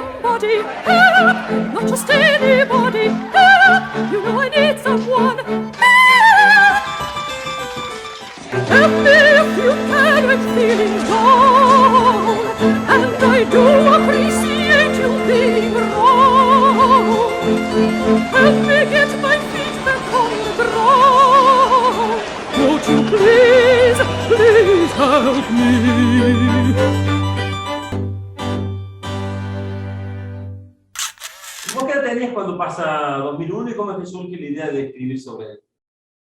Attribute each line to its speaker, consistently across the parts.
Speaker 1: somebody, help, not just anybody, help, you know I need someone, help. Help me if you can, I'm feeling down, and I do appreciate you being wrong. Help me get my feet back on the ground. Won't you please, please help me?
Speaker 2: ¿Vos qué edad tenías cuando pasa 2001 y cómo es que surge la idea de escribir sobre él?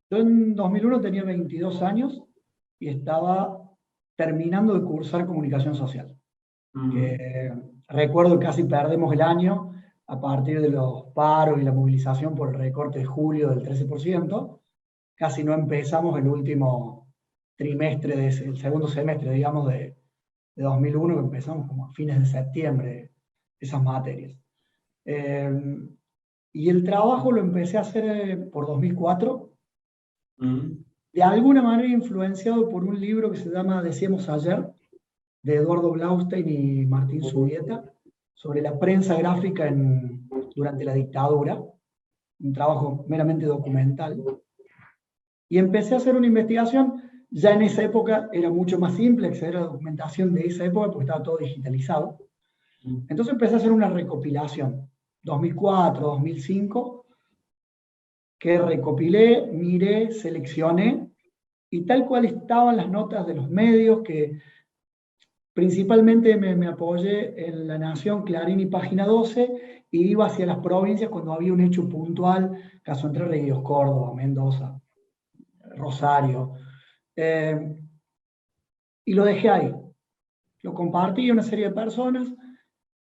Speaker 3: Yo en 2001 tenía 22 años y estaba terminando de cursar comunicación social. Recuerdo que casi perdemos el año a partir de los paros y la movilización por el recorte de julio del 13%. Casi no empezamos el último trimestre, el segundo semestre, digamos, de 2001, que empezamos como a fines de septiembre, esas materias. Y el trabajo lo empecé a hacer por 2004, de alguna manera influenciado por un libro que se llama Decíamos ayer, de Eduardo Blaustein y Martín Zubieta, sobre la prensa gráfica durante la dictadura, un trabajo meramente documental. Y empecé a hacer una investigación. Ya en esa época era mucho más simple acceder a la documentación de esa época porque estaba todo digitalizado. Entonces empecé a hacer una recopilación, 2004, 2005, que recopilé, miré, seleccioné, y tal cual estaban las notas de los medios, que principalmente me apoyé en La Nación, Clarín y Página 12, y iba hacia las provincias cuando había un hecho puntual, caso Entre Ríos, Córdoba, Mendoza, Rosario, y lo dejé ahí. Lo compartí a una serie de personas,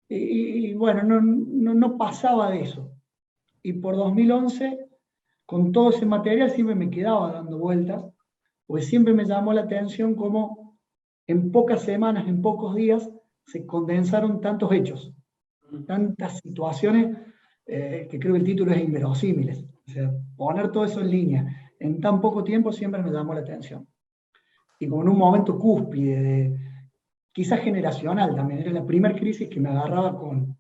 Speaker 3: y bueno, no pasaba de eso. Y por 2011, con todo ese material, siempre me quedaba dando vueltas, porque siempre me llamó la atención cómo en pocas semanas, en pocos días, se condensaron tantos hechos, tantas situaciones, que creo que el título es inverosímiles. O sea, poner todo eso en línea en tan poco tiempo siempre me llamó la atención. Y como en un momento cúspide, quizás generacional también, era la primera crisis que me agarraba con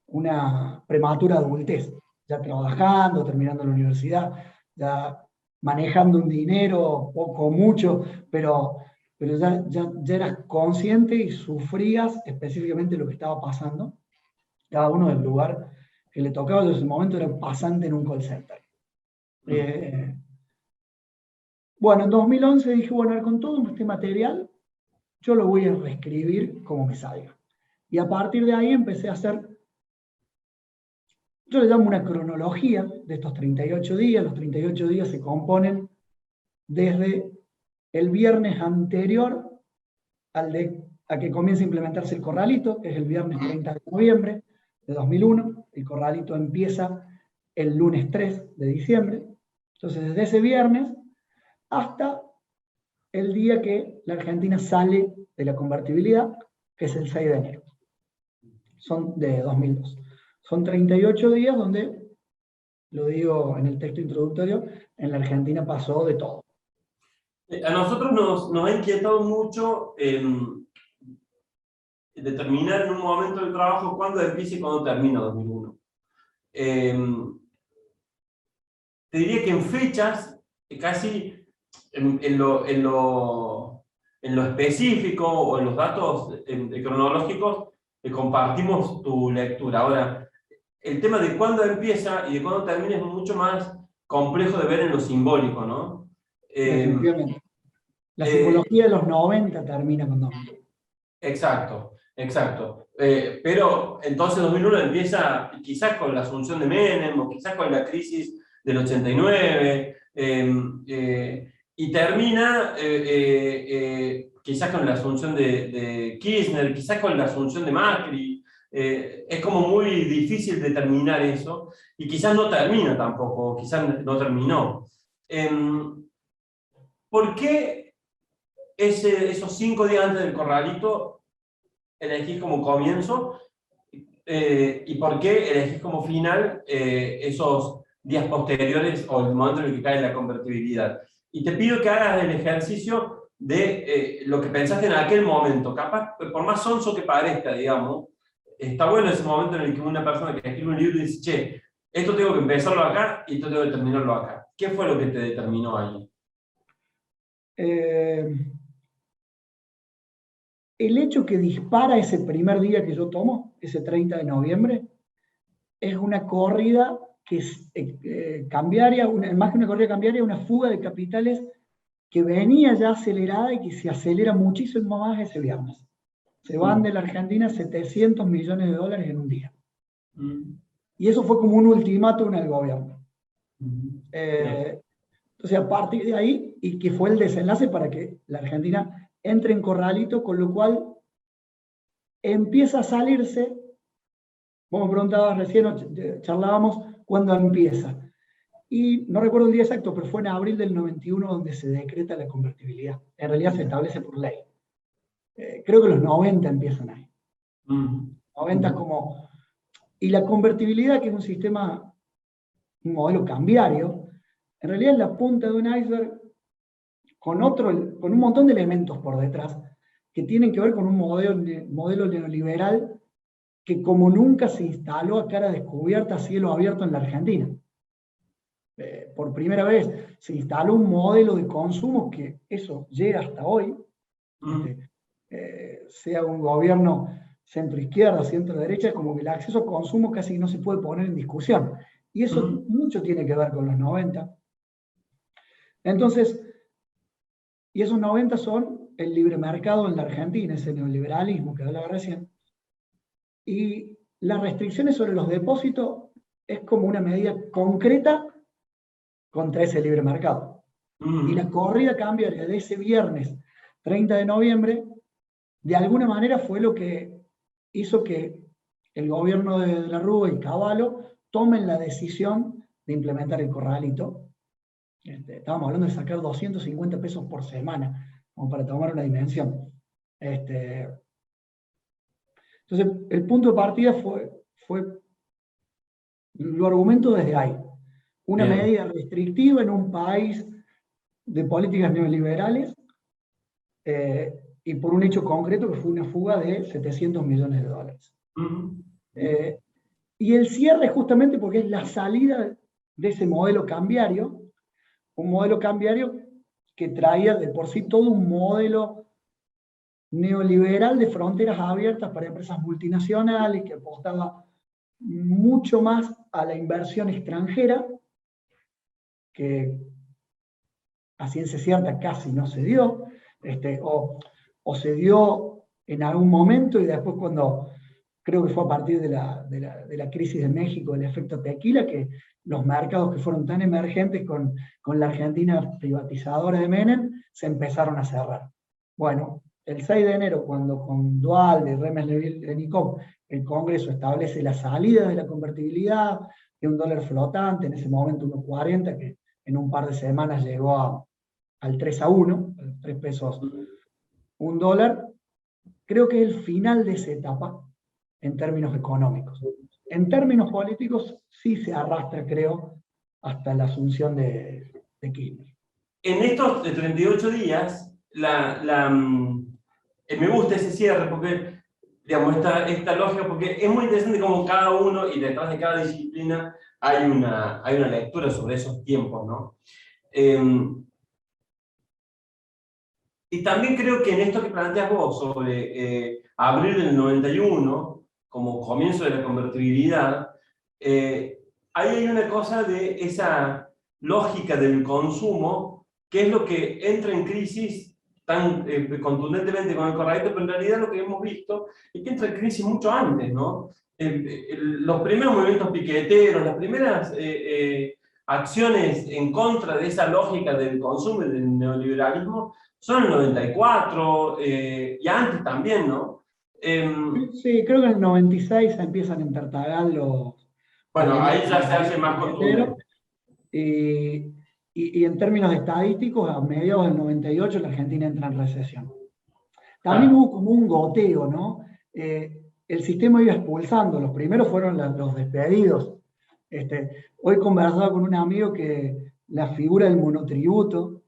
Speaker 3: una prematura adultez, ya trabajando, terminando la universidad, ya manejando un dinero, poco o mucho, pero ya eras consciente y sufrías específicamente lo que estaba pasando. Cada uno del lugar que le tocaba. Yo en ese momento era pasante en un call center. Bueno, en 2011 dije, bueno, con todo este material, yo lo voy a reescribir como me salga. Y a partir de ahí empecé a hacer, yo le llamo una cronología de estos 38 días. Los 38 días se componen desde el viernes anterior a que comience a implementarse el corralito, que es el viernes 30 de noviembre de 2001. El corralito empieza el lunes 3 de diciembre. Entonces, desde ese viernes hasta el día que la Argentina sale de la convertibilidad, que es el 6 de enero. Son de 2002. Son 38 días donde, lo digo en el texto introductorio, en la Argentina pasó de todo.
Speaker 2: A nosotros nos ha inquietado mucho determinar en un momento del trabajo cuándo empieza y cuándo termina 2001. Te diría que en fechas, casi en lo específico o en los datos cronológicos, compartimos tu lectura. Ahora, el tema de cuándo empieza y de cuándo termina es mucho más complejo de ver en lo simbólico, ¿no?
Speaker 3: Definitivamente. La psicología de los 90 termina con 2001.
Speaker 2: Exacto, exacto. Pero entonces 2001 empieza quizás con la asunción de Menem o quizás con la crisis del 89, y termina quizás con la asunción de Kirchner, quizás con la asunción de Macri. Es como muy difícil determinar eso, y quizás no termina tampoco, quizás no terminó. ¿Por qué esos 5 días antes del corralito elegís como comienzo, y por qué elegís como final esos días posteriores o el momento en el que cae la convertibilidad? Y te pido que hagas el ejercicio de lo que pensaste en aquel momento, capaz, por más sonso que parezca, digamos, está bueno ese momento en el que una persona que escribe un libro dice, che, esto tengo que empezarlo acá y esto tengo que terminarlo acá. ¿Qué fue lo que te determinó ahí?
Speaker 3: El hecho que dispara ese primer día que yo tomo, ese 30 de noviembre, es una corrida que es cambiaria, más que una corrida cambiaria, una fuga de capitales que venía ya acelerada y que se acelera muchísimo más ese viernes. Se van de la Argentina 700 millones de dólares en un día. Y eso fue como un ultimátum al gobierno. Entonces, a partir de ahí, y que fue el desenlace para que la Argentina entre en corralito, con lo cual empieza a salirse. Vos me preguntabas recién, charlábamos, ¿cuándo empieza? Y no recuerdo el día exacto, pero fue en abril del 91 donde se decreta la convertibilidad. En realidad se establece por ley. Creo que los 90 empiezan ahí. 90 como... Y la convertibilidad, que es un sistema, un modelo cambiario, en realidad es la punta de un iceberg con un montón de elementos por detrás que tienen que ver con un modelo neoliberal que como nunca se instaló a cara descubierta, a cielo abierto en la Argentina. Por primera vez se instaló un modelo de consumo que eso llega hasta hoy, sea un gobierno centro-izquierda, centro-derecha, como que el acceso a consumo casi no se puede poner en discusión. Y eso mucho tiene que ver con los 90. Entonces, y esos 90 son el libre mercado en la Argentina, ese neoliberalismo que hablaba recién. Y las restricciones sobre los depósitos es como una medida concreta contra ese libre mercado. Y la corrida cambiaria de ese viernes 30 de noviembre, de alguna manera fue lo que hizo que el gobierno de la Rúa y Cavallo tomen la decisión de implementar el corralito. Estábamos hablando de sacar 250 pesos por semana, como para tomar una dimensión. Entonces, el punto de partida fue lo argumento desde ahí. Una medida restrictiva en un país de políticas neoliberales y por un hecho concreto que fue una fuga de 700 millones de dólares. Y el cierre justamente porque es la salida de ese modelo cambiario, un modelo cambiario que traía de por sí todo un modelo neoliberal de fronteras abiertas para empresas multinacionales, que apostaba mucho más a la inversión extranjera, que a ciencia cierta casi no se dio, o se dio en algún momento y después cuando, creo que fue a partir de la crisis de México, el efecto tequila, que los mercados que fueron tan emergentes con la Argentina privatizadora de Menem, se empezaron a cerrar. Bueno, el 6 de enero, cuando con Duhalde, Remes Lenikov, el Congreso establece la salida de la convertibilidad, de un dólar flotante, en ese momento 1.40, que en un par de semanas llegó al 3-1, 3 pesos, un dólar, creo que es el final de esa etapa en términos económicos. En términos políticos sí se arrastra, creo, hasta la asunción de Kirchner.
Speaker 2: En estos 38 días, me gusta ese cierre porque, digamos, esta lógica, porque es muy interesante como cada uno y detrás de cada disciplina hay una lectura sobre esos tiempos, ¿no? Y también creo que en esto que planteas vos sobre abril del 91, como comienzo de la convertibilidad, ahí hay una cosa de esa lógica del consumo, que es lo que entra en crisis tan contundentemente con el corralito, pero en realidad lo que hemos visto es que entra en crisis mucho antes, ¿no? Los primeros movimientos piqueteros, las primeras acciones en contra de esa lógica del consumo y del neoliberalismo son el 94 y antes también, ¿no?
Speaker 3: Sí, creo que en el 96 se empiezan a intertagar los...
Speaker 2: Bueno, ahí ya se hace más contundente.
Speaker 3: Y en términos estadísticos, a mediados del 98 la Argentina entra en recesión. También hubo como un goteo, ¿no? El sistema iba expulsando, los primeros fueron los despedidos. Hoy conversaba con un amigo que la figura del monotributo,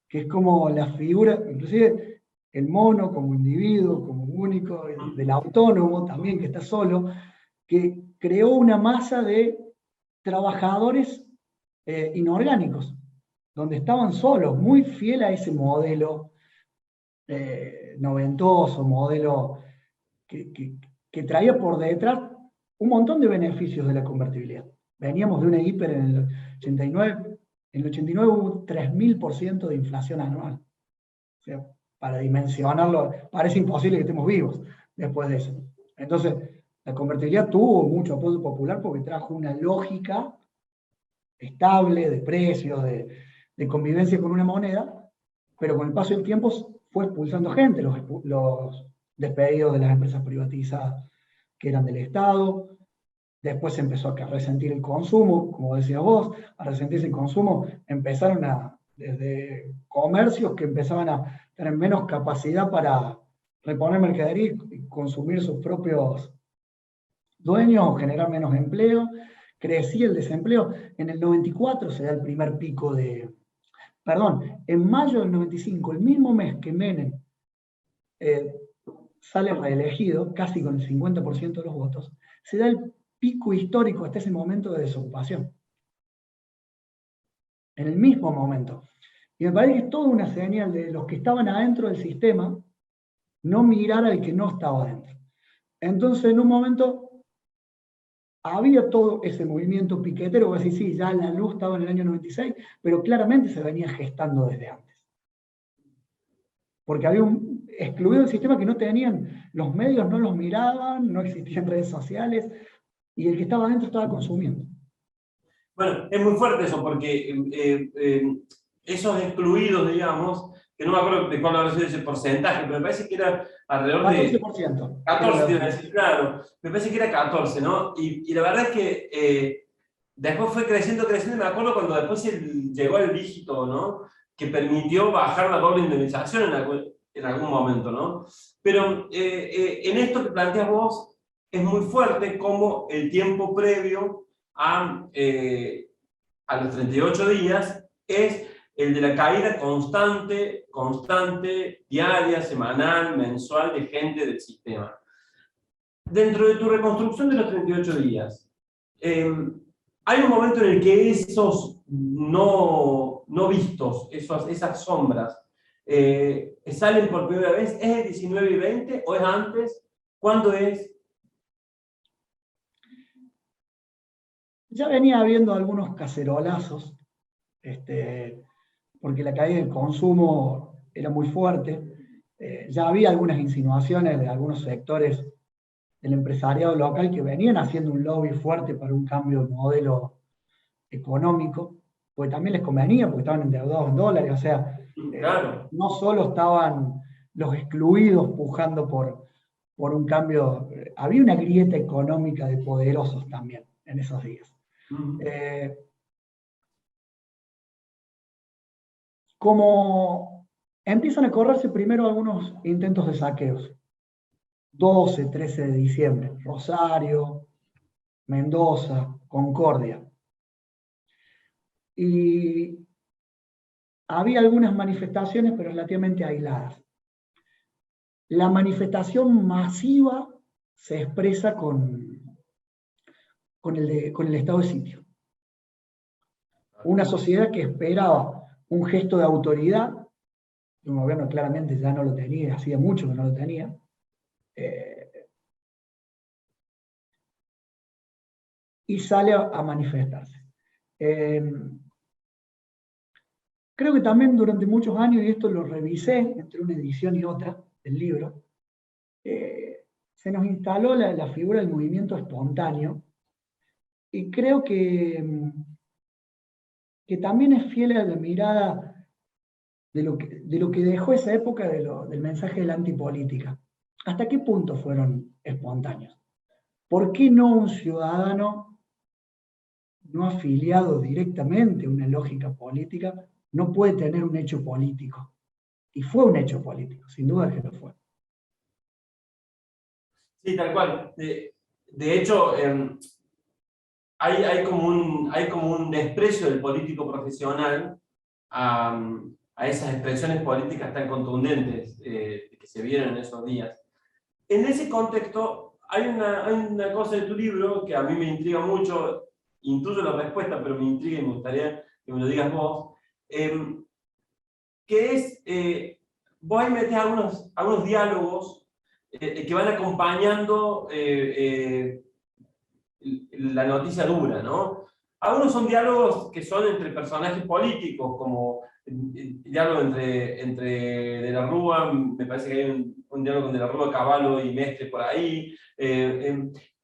Speaker 3: que es como la figura, inclusive el mono como individuo, como único, del autónomo también, que está solo, que creó una masa de trabajadores inorgánicos, donde estaban solos, muy fiel a ese modelo noventoso, modelo que traía por detrás un montón de beneficios de la convertibilidad. Veníamos de una hiper en el 89, en el 89 hubo 3000% de inflación anual. O sea, para dimensionarlo, parece imposible que estemos vivos después de eso. Entonces, la convertibilidad tuvo mucho apoyo popular porque trajo una lógica estable de precios, de convivencia con una moneda, pero con el paso del tiempo fue expulsando gente, los despedidos de las empresas privatizadas que eran del Estado. Después se empezó a resentir el consumo, como decías vos, a resentirse el consumo, empezaron desde comercios que empezaban a tener menos capacidad para reponer mercadería y consumir sus propios dueños o generar menos empleo. Crecía el desempleo. En el 94 se da el primer pico en mayo del 95, el mismo mes que Menem sale reelegido, casi con el 50% de los votos, se da el pico histórico hasta ese momento de desocupación. En el mismo momento. Y me parece que es toda una señal de los que estaban adentro del sistema no mirar al que no estaba adentro. Entonces, en un momento, había todo ese movimiento piquetero, voy a decir, sí, ya la luz estaba en el año 96, pero claramente se venía gestando desde antes. Porque había excluido el sistema que no tenían, los medios no los miraban, no existían redes sociales, y el que estaba adentro estaba consumiendo.
Speaker 2: Bueno, es muy fuerte eso, porque esos excluidos, digamos, que no me acuerdo de cuál habrá sido ese porcentaje, pero me parece que era alrededor de
Speaker 3: 14%.
Speaker 2: 14, te iba a decir, claro, me parece que era 14, ¿no? Y la verdad es que después fue creciendo, creciendo, y me acuerdo cuando después llegó el dígito, ¿no? Que permitió bajar la doble indemnización en algún momento, ¿no? Pero en esto que planteas vos, es muy fuerte como el tiempo previo a los 38 días es el de la caída constante, diaria, semanal, mensual de gente del sistema. Dentro de tu reconstrucción de los 38 días, hay un momento en el que esos no vistos, esas sombras, salen por primera vez. ¿Es el 19 y 20 o es antes? ¿Cuándo es?
Speaker 3: Ya venía habiendo algunos cacerolazos, porque la caída del consumo era muy fuerte. Ya había algunas insinuaciones de algunos sectores del empresariado local que venían haciendo un lobby fuerte para un cambio de modelo económico, porque también les convenía, porque estaban endeudados en dólares. O sea,
Speaker 2: Claro.
Speaker 3: no solo estaban los excluidos pujando por un cambio, había una grieta económica de poderosos también en esos días. Como empiezan a correrse primero algunos intentos de saqueos, 12, 13 de diciembre, Rosario, Mendoza, Concordia. Y había algunas manifestaciones, pero relativamente aisladas. La manifestación masiva se expresa con el estado de sitio. Una sociedad que esperaba un gesto de autoridad, un gobierno claramente ya no lo tenía, hacía mucho que no lo tenía, y sale a manifestarse. Creo que también durante muchos años, y esto lo revisé entre una edición y otra del libro, se nos instaló la figura del movimiento espontáneo, y creo que también es fiel a la mirada de lo que dejó esa época del mensaje de la antipolítica. ¿Hasta qué punto fueron espontáneos? ¿Por qué no un ciudadano no afiliado directamente a una lógica política no puede tener un hecho político? Y fue un hecho político, sin duda que lo fue.
Speaker 2: Sí, tal cual. De hecho, hay como un desprecio del político profesional a esas expresiones políticas tan contundentes que se vieron en esos días. en ese contexto hay una cosa de tu libro que a mí me intriga mucho, intuyo la respuesta, pero me intriga y me gustaría que me lo digas vos, que es, vos ahí metés algunos diálogos que van acompañando la noticia dura, ¿no? Algunos son diálogos que son entre personajes políticos, como el diálogo entre De la Rúa, me parece que hay un diálogo con De la Rúa, Cavallo y Mestre por ahí.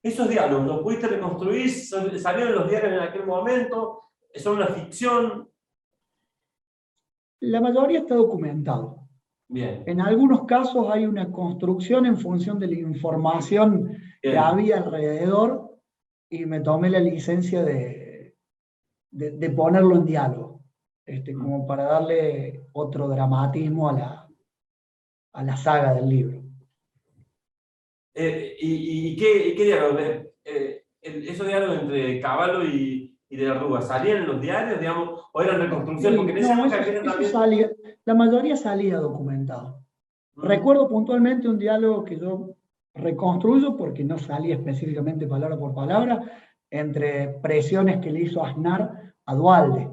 Speaker 2: Esos diálogos, ¿los pudiste reconstruir? ¿Salieron en los diarios en aquel momento? ¿Son una ficción?
Speaker 3: La mayoría está documentado.
Speaker 2: Bien.
Speaker 3: En algunos casos hay una construcción en función de la información que
Speaker 2: Bien.
Speaker 3: había alrededor y me tomé la licencia de ponerlo en diálogo, como para darle otro dramatismo a la saga del libro.
Speaker 2: ¿Y qué diálogo? ¿Esos diálogos entre Cavallo y De la Rúa salían en los diarios, digamos, o eran reconstrucciones? Porque en esa época
Speaker 3: eso
Speaker 2: también...
Speaker 3: salía, la mayoría salía documentado. Recuerdo puntualmente un diálogo que yo reconstruyo, porque no salía específicamente palabra por palabra, entre presiones que le hizo Aznar a Duhalde,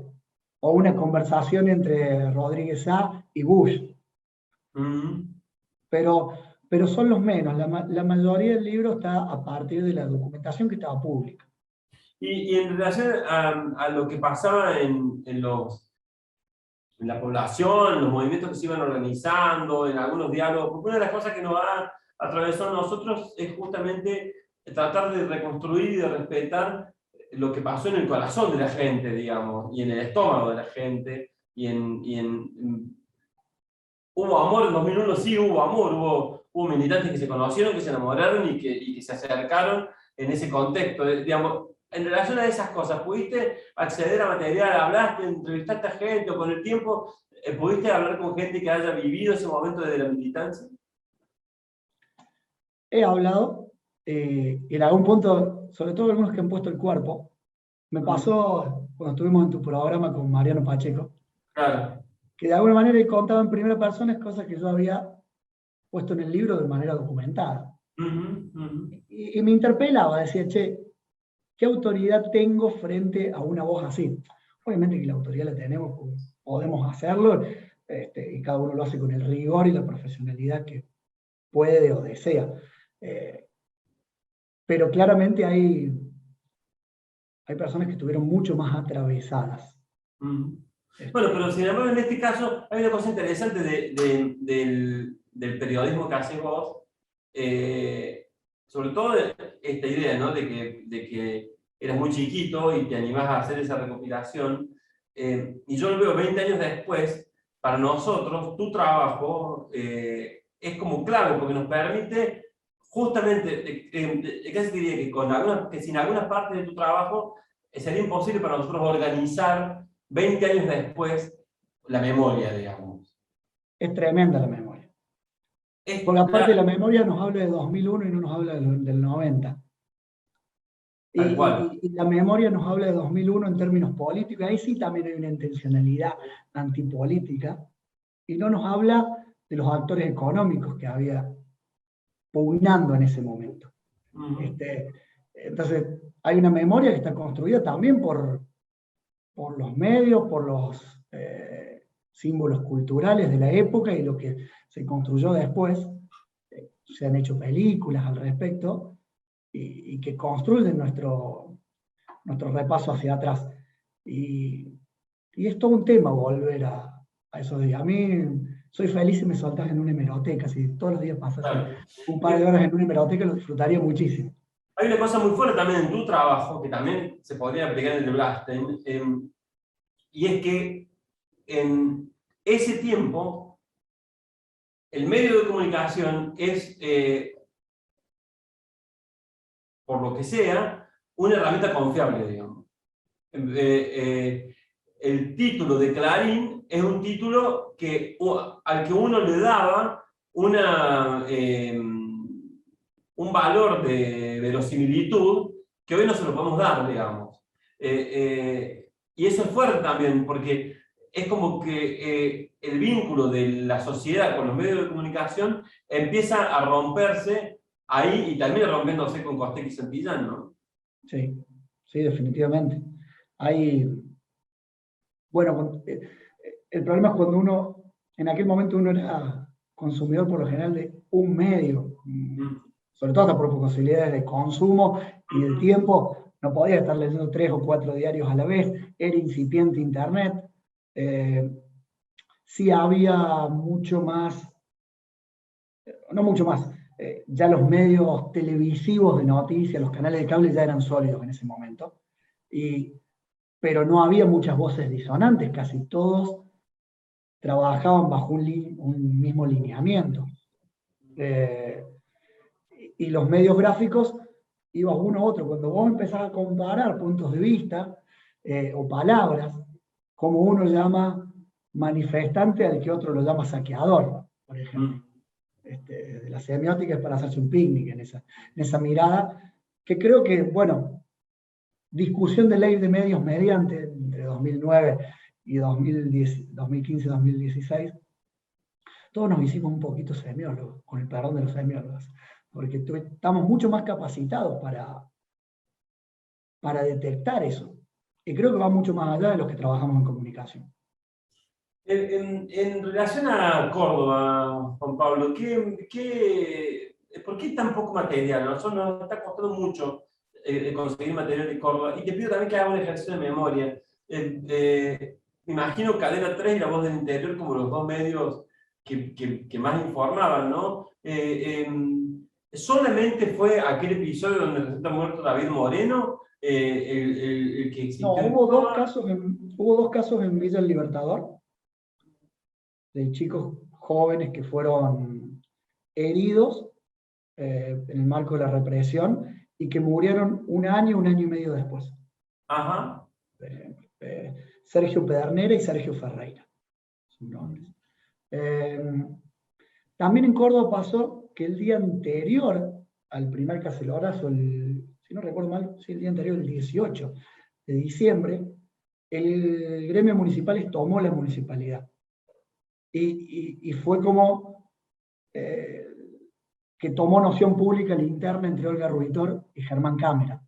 Speaker 3: o una conversación entre Rodríguez Sá y Bush. Pero son los menos, la mayoría del libro está a partir de la documentación que estaba pública.
Speaker 2: Y en relación a lo que pasaba en la población, los movimientos que se iban organizando, en algunos diálogos, porque una de las cosas que nos ha atravesado a nosotros es justamente tratar de reconstruir y de respetar lo que pasó en el corazón de la gente, digamos, y en el estómago de la gente, hubo amor en 2001, sí hubo amor, hubo militantes que se conocieron, que se enamoraron y que se acercaron en ese contexto, digamos. En relación a esas cosas, ¿pudiste acceder a material? ¿Hablaste, entrevistaste a gente o con el tiempo pudiste hablar con gente que haya vivido ese momento desde la militancia?
Speaker 3: He hablado, en algún punto, sobre todo algunos que han puesto el cuerpo. Me pasó cuando estuvimos en tu programa con Mariano Pacheco,
Speaker 2: Claro.
Speaker 3: que de alguna manera él contaba en primera persona cosas que yo había puesto en el libro de manera documentada. Y me interpelaba, decía, che, ¿qué autoridad tengo frente a una voz así? Obviamente que la autoridad la tenemos, podemos hacerlo, y cada uno lo hace con el rigor y la profesionalidad que puede o desea. Pero claramente hay personas que estuvieron mucho más atravesadas.
Speaker 2: Bueno, pero sin embargo en este caso hay una cosa interesante del periodismo que haces vos, sobre todo esta idea, ¿no? de que eras muy chiquito y te animás a hacer esa recopilación, y yo lo veo 20 años después, para nosotros tu trabajo es como clave, porque nos permite justamente, casi diría que sin algunas partes de tu trabajo sería imposible para nosotros organizar 20 años después la memoria, digamos.
Speaker 3: Es tremenda la memoria. Porque aparte la memoria nos habla de 2001 y no nos habla del 90. Y la memoria nos habla de 2001 en términos políticos. Ahí sí también hay una intencionalidad antipolítica. Y no nos habla de los actores económicos que había pugnando en ese momento. Entonces, hay una memoria que está construida también por los medios, por los símbolos culturales de la época y lo que se construyó después. Se han hecho películas al respecto y que construyen nuestro repaso hacia atrás. Y es todo un tema volver a esos días. A mí soy feliz si me soltas en una hemeroteca, si todos los días pasas un par de horas en una hemeroteca, lo disfrutaría muchísimo.
Speaker 2: Hay una cosa muy fuerte también en tu trabajo, que también se podría aplicar en el de Blastein, y es que en ese tiempo el medio de comunicación es, por lo que sea, una herramienta confiable, digamos. El título de Clarín es un título al que uno le daba un valor de verosimilitud que hoy no se lo podemos dar, digamos. Y eso es fuerte también, porque es como que el vínculo de la sociedad con los medios de comunicación empieza a romperse ahí y termina rompiéndose con Costec y Santillán, ¿no?
Speaker 3: Sí, sí, definitivamente. Hay, bueno, el problema es cuando uno, en aquel momento uno era consumidor por lo general de un medio, sobre todo hasta por posibilidades de consumo y de tiempo, no podía estar leyendo 3 o 4 diarios a la vez, era incipiente internet, sí había mucho más, no mucho más, ya los medios televisivos de noticias, los canales de cable ya eran sólidos en ese momento, pero no había muchas voces disonantes, casi todos trabajaban bajo un mismo lineamiento. Y los medios gráficos iba uno u otro. Cuando vos empezás a comparar puntos de vista o palabras, como uno llama manifestante al que otro lo llama saqueador, por ejemplo. De la semiótica es para hacerse un picnic en esa mirada, que creo que, bueno, discusión de ley de medios mediante, entre 2009 y 2015-2016, todos nos hicimos un poquito semiólogos, con el perdón de los semiólogos, porque estamos mucho más capacitados para detectar eso. Y creo que va mucho más allá de los que trabajamos en comunicación.
Speaker 2: En relación a Córdoba, Juan Pablo, ¿por qué tan poco material? A nosotros nos está costando mucho conseguir material de Córdoba. Y te pido también que hagas un ejercicio de memoria. Me imagino Cadena 3 y La Voz del Interior como los dos medios que más informaban, ¿no? ¿Solamente fue aquel episodio donde resulta muerto David Moreno el que existió?
Speaker 3: No, hubo dos casos en Villa El Libertador, de chicos jóvenes que fueron heridos en el marco de la represión y que murieron un año y medio después.
Speaker 2: Ajá.
Speaker 3: Sergio Pedernera y Sergio Ferreira, sus nombres. También en Córdoba pasó que el día anterior al primer cacerolazo, si no recuerdo mal, sí, el día anterior, el 18 de diciembre, el gremio municipal tomó la municipalidad. Y fue como que tomó noción pública la interna entre Olga Rubitor y Germán Cámara.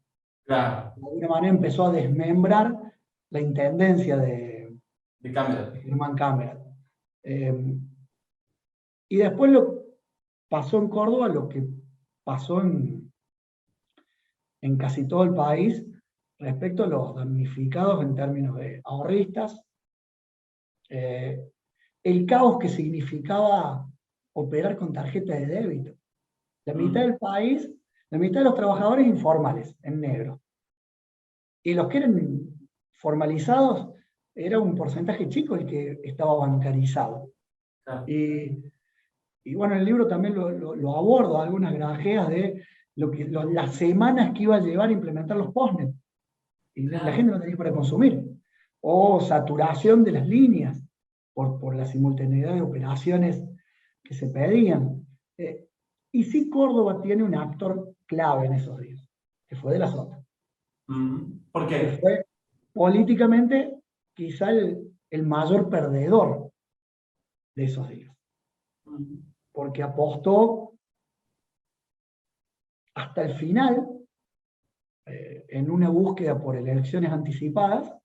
Speaker 2: Claro.
Speaker 3: De alguna manera empezó a desmembrar la intendencia de Germán Cámara. Y después pasó en Córdoba lo que pasó en casi todo el país respecto a los damnificados en términos de ahorristas, el caos que significaba operar con tarjeta de débito. La mitad del país, la mitad de los trabajadores informales, en negro. Y los que eran formalizados, era un porcentaje chico el que estaba bancarizado.
Speaker 2: Claro.
Speaker 3: Y bueno, en el libro también lo abordo, algunas granjeas de las semanas que iba a llevar a implementar los postnet. Y la gente no tenía para consumir. O saturación de las líneas por la simultaneidad de operaciones que se pedían. Y sí, Córdoba tiene un actor clave en esos días, que fue De la Sota.
Speaker 2: ¿Por qué?
Speaker 3: Que fue políticamente quizá el mayor perdedor de esos días. Porque apostó hasta el final en una búsqueda por elecciones anticipadas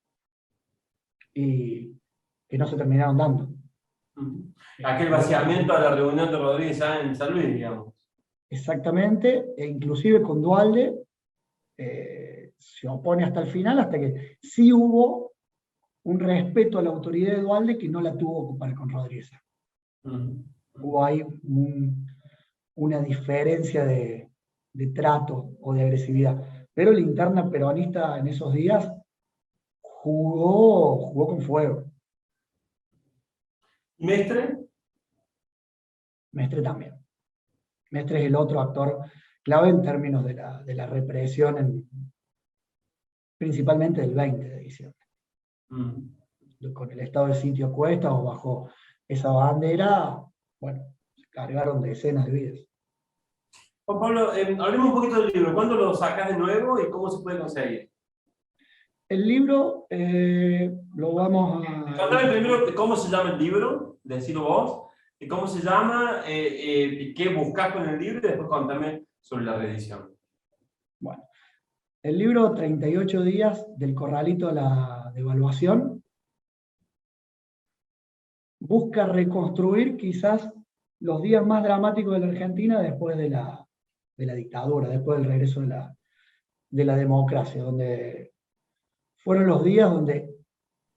Speaker 3: y que no se terminaron dando.
Speaker 2: Aquel vaciamiento a la reunión de Rodríguez en San Luis, digamos.
Speaker 3: Exactamente, e inclusive con Duhalde se opone hasta el final, hasta que sí hubo un respeto a la autoridad de Duhalde que no la tuvo para con Rodríguez. Hubo ahí una diferencia de trato o de agresividad. Pero la interna peronista en esos días jugó con fuego.
Speaker 2: ¿Mestre?
Speaker 3: Mestre también. Mestre es el otro actor clave en términos de la represión, principalmente del 20 de diciembre. Con el estado de sitio a cuestas o bajo esa bandera, bueno, se cargaron decenas de vidas.
Speaker 2: Juan Pablo, hablemos un poquito del libro. ¿Cuándo lo sacas de nuevo y cómo se puede conseguir?
Speaker 3: El libro lo vamos a...
Speaker 2: Contame primero cómo se llama el libro, decilo vos, y cómo se llama, qué buscás con el libro, y después contame sobre la reedición.
Speaker 3: Bueno, el libro 38 días del corralito a la devaluación busca reconstruir quizás los días más dramáticos de la Argentina después de la dictadura, después del regreso de la democracia, donde fueron los días donde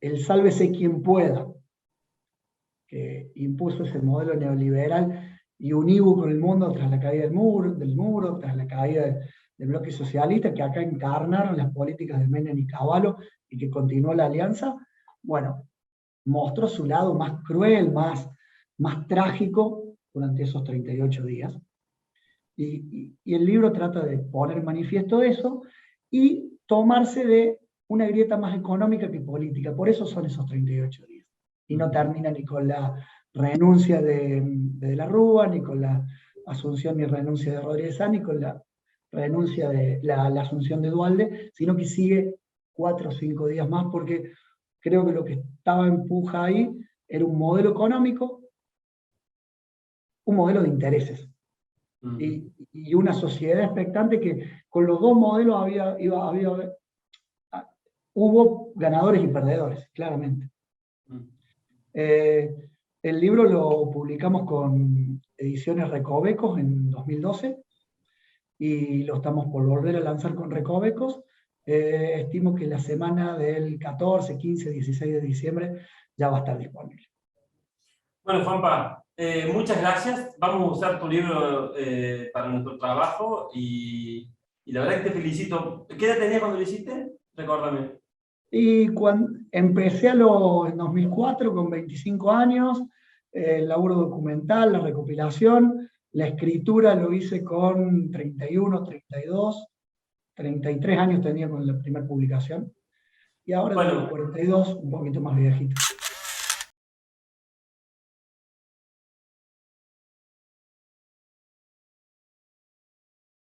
Speaker 3: el sálvese quien pueda, que impuso ese modelo neoliberal y unívoco con el mundo tras la caída del muro, tras la caída del bloque socialista, que acá encarnaron las políticas de Menem y Cavallo, y que continuó la alianza, bueno, mostró su lado más cruel, más trágico durante esos 38 días. Y el libro trata de poner en manifiesto eso y tomarse de una grieta más económica que política. Por eso son esos 38 días. Y no termina ni con la renuncia de la Rúa, ni con la asunción ni renuncia de Rodríguez Sá, ni con la renuncia de la asunción de Duhalde, sino que sigue 4 o 5 días más, porque creo que lo que estaba en puja ahí era un modelo económico, un modelo de intereses. Y una sociedad expectante que con los dos modelos hubo ganadores y perdedores, claramente. El libro lo publicamos con Ediciones Recovecos en 2012 y lo estamos por volver a lanzar con Recovecos. Estimo que la semana del 14, 15, 16 de diciembre ya va a estar disponible.
Speaker 2: Bueno, Juanpa, muchas gracias. Vamos a usar tu libro para nuestro trabajo y la verdad que te felicito. ¿Qué edad tenías cuando lo hiciste? Recórdame.
Speaker 3: Y cuando empecé en 2004 con 25 años, el laburo documental, la recopilación, la escritura lo hice con 31, 32, 33 años tenía con la primera publicación, y ahora tengo 42, un poquito más viejito.